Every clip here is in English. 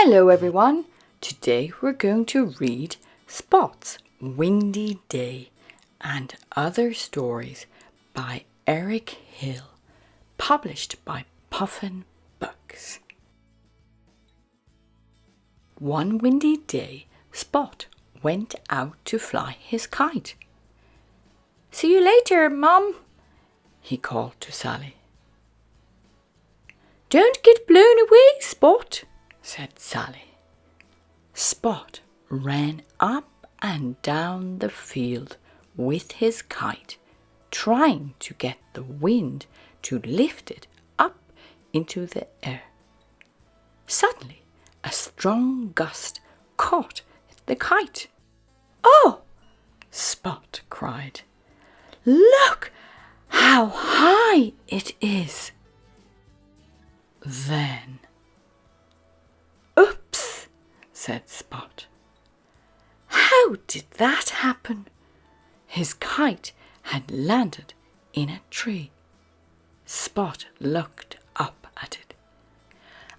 Hello everyone, today we're going to read Spot's Windy Day and Other Stories by Eric Hill, published by Puffin Books. One windy day, Spot went out to fly his kite. "See you later, Mum," he called to Sally. "Don't get blown away, Spot," said Sally. Spot ran up and down the field with his kite, trying to get the wind to lift it up into the air. Suddenly, a strong gust caught the kite. "Oh!" Spot cried. "Look how high it is!" Then, "Oops!" said Spot. How did that happen? His kite had landed in a tree. Spot looked up at it.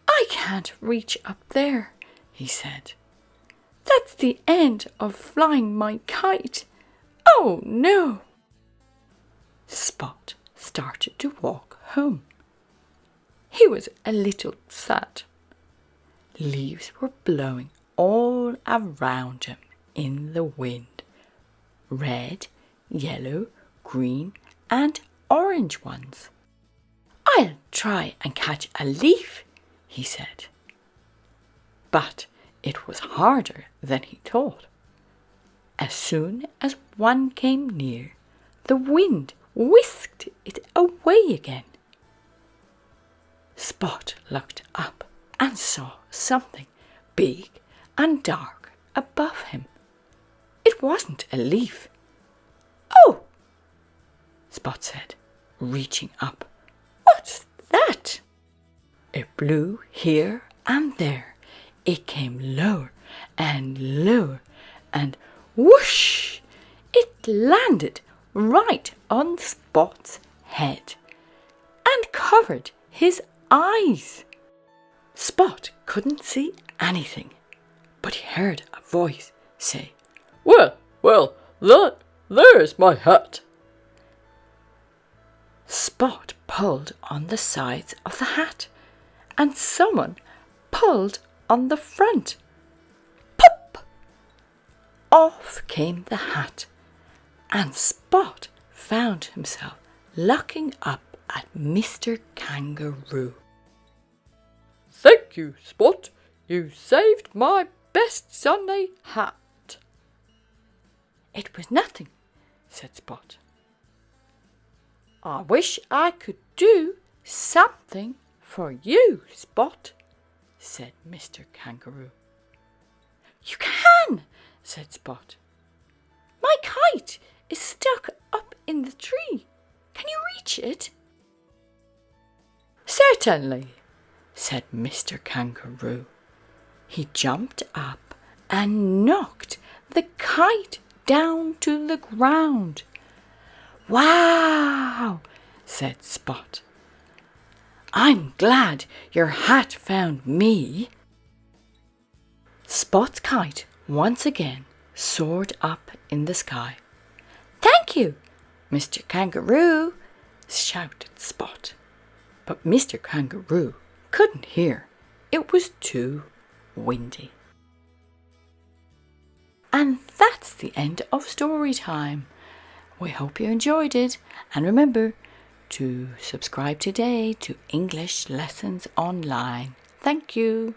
"I can't reach up there," he said. "That's the end of flying my kite. Oh no!" Spot started to walk home. He was a little sad. Leaves were blowing all around him in the wind. Red, yellow, green and orange ones. "I'll try and catch a leaf," he said. But it was harder than he thought. As soon as one came near, the wind whisked it away again. Spot looked up and saw something big and dark above him. It wasn't a leaf. "Oh!" Spot said, reaching up. "What's that?" It blew here and there. It came lower and lower, and whoosh! It landed right on Spot's head and covered his eyes. Spot couldn't see anything, but he heard a voice say, Well, there's my hat." Spot pulled on the sides of the hat, and someone pulled on the front. Pop! Off came the hat, and Spot found himself looking up at Mr. Kangaroo. "Thank you, Spot. You saved my best Sunday hat." "It was nothing," said Spot. "I wish I could do something for you, Spot," said Mr. Kangaroo. "You can," said Spot. "My kite is stuck up in the tree. Can you reach it?" "Certainly," said Mr. Kangaroo. He jumped up and knocked the kite down to the ground. "Wow!" said Spot. "I'm glad your hat found me." Spot's kite once again soared up in the sky. "Thank you, Mr. Kangaroo," shouted Spot. But Mr. Kangaroo couldn't hear. It was too windy. And that's the end of Storytime. We hope you enjoyed it, and remember to subscribe today to English Lessons Online. Thank you.